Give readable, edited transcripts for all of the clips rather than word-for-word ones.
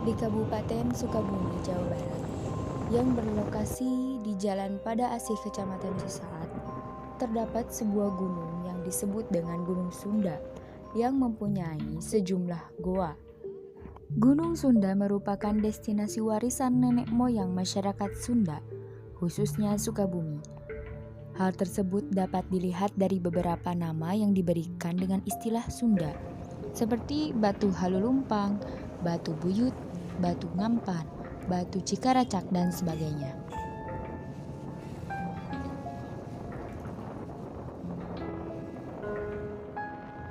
di Kabupaten Sukabumi, Jawa Barat, yang berlokasi di Jalan Pada Asih, Kecamatan Cisaat, terdapat sebuah gunung yang disebut dengan Gunung Sunda yang mempunyai sejumlah goa. Gunung Sunda merupakan destinasi warisan nenek moyang masyarakat Sunda, khususnya Sukabumi. Hal tersebut dapat dilihat dari beberapa nama yang diberikan dengan istilah Sunda, seperti Batu Halulumpang, Batu Buyut, Batu Ngampan, Batu Cikaracak, dan sebagainya.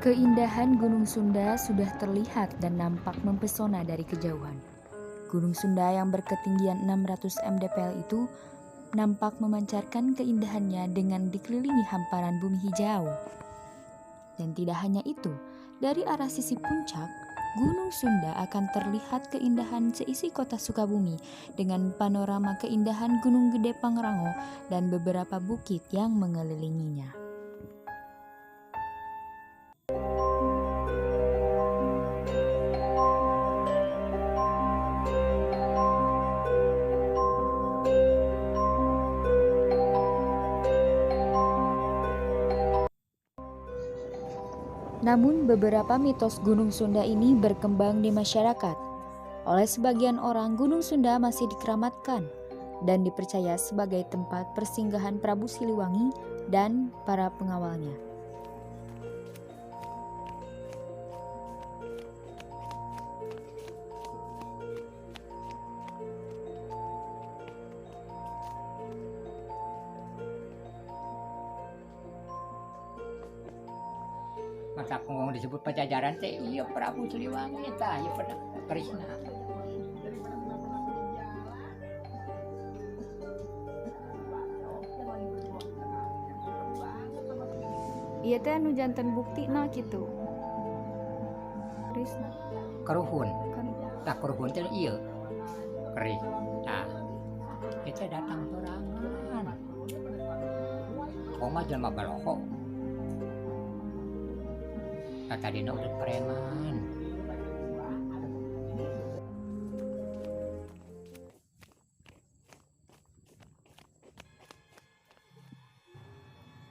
Keindahan Gunung Sunda sudah terlihat dan nampak mempesona dari kejauhan. Gunung Sunda yang berketinggian 600 mdpl itu nampak memancarkan keindahannya dengan dikelilingi hamparan bumi hijau. Dan tidak hanya itu, dari arah sisi puncak, Gunung Sunda akan terlihat keindahan seisi kota Sukabumi dengan panorama keindahan Gunung Gede Pangrango dan beberapa bukit yang mengelilinginya. Namun beberapa mitos Gunung Sunda ini berkembang di masyarakat. Oleh sebagian orang, Gunung Sunda masih dikeramatkan dan dipercaya sebagai tempat persinggahan Prabu Siliwangi dan para pengawalnya. Masa ngomong disebut Pajajaran teh iya Prabu Siliwangi tah ieu pada Krishna. Ieu teh anu janten buktina kitu. Krishna. Keruhun. Tah keruhun teh ieu. Kri. Tah. Itu datang sorangan. Koma jelema baloko. Tadina udah preman.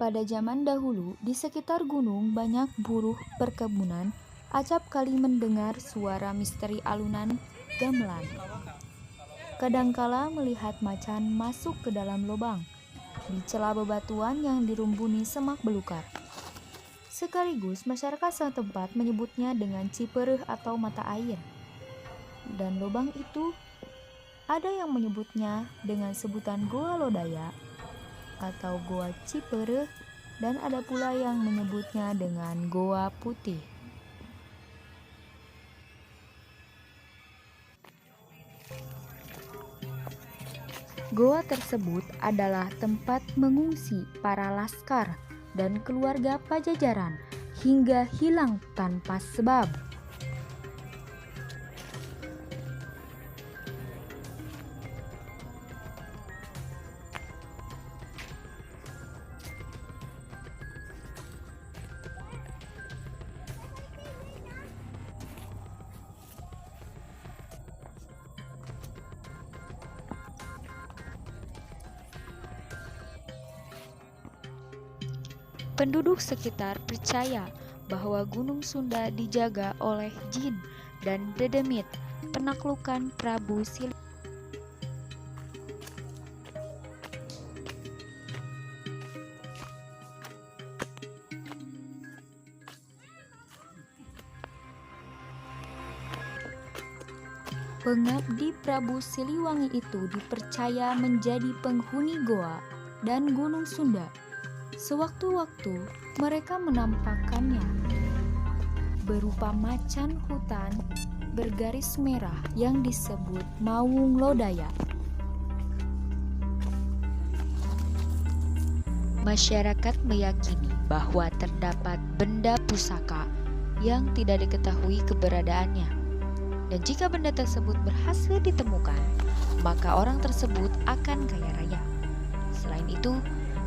Pada zaman dahulu, di sekitar gunung banyak buruh perkebunan acap kali mendengar suara misteri alunan gamelan. Kadangkala melihat macan masuk ke dalam lubang di celah bebatuan yang dirumbuni semak belukar. Sekaligus masyarakat setempat menyebutnya dengan Cipereuh atau mata air. Dan lubang itu ada yang menyebutnya dengan sebutan Goa Lodaya atau Goa Cipereuh, dan ada pula yang menyebutnya dengan Goa Putih. Goa tersebut adalah tempat mengungsi para laskar dan keluarga Pajajaran hingga hilang tanpa sebab. Penduduk sekitar percaya bahwa Gunung Sunda dijaga oleh jin dan dedemit penaklukan Prabu Siliwangi. Pengabdi Prabu Siliwangi itu dipercaya menjadi penghuni goa dan Gunung Sunda. Sewaktu-waktu mereka menampakkannya berupa macan hutan bergaris merah yang disebut Mawung Lodaya. Masyarakat meyakini bahwa terdapat benda pusaka yang tidak diketahui keberadaannya. Dan jika benda tersebut berhasil ditemukan, maka orang tersebut akan kaya raya. Selain itu,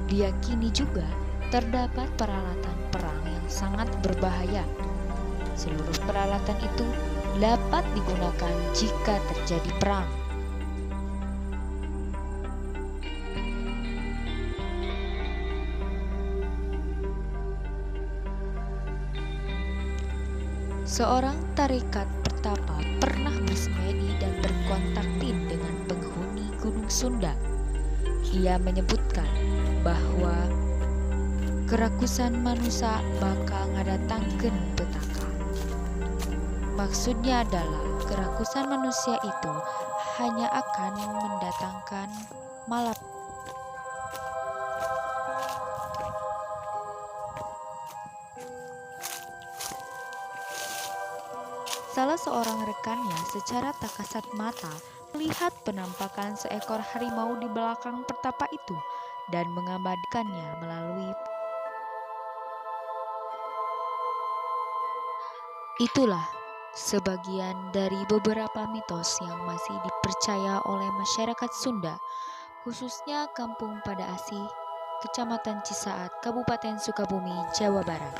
diyakini juga terdapat peralatan perang yang sangat berbahaya. Seluruh peralatan itu dapat digunakan jika terjadi perang. Seorang tarekat pertapa pernah bersemedi dan berkontaktin dengan penghuni Gunung Sunda. Ia menyebutkan bahwa kerakusan manusia bakal ngadatangkeun petaka. Maksudnya adalah kerakusan manusia itu hanya akan mendatangkan malapetaka. Salah seorang rekannya secara tak kasat mata melihat penampakan seekor harimau di belakang pertapa itu dan mengabadikannya melalui. Itulah sebagian dari beberapa mitos yang masih dipercaya oleh masyarakat Sunda, khususnya Kampung Pada Asih, Kecamatan Cisaat, Kabupaten Sukabumi, Jawa Barat.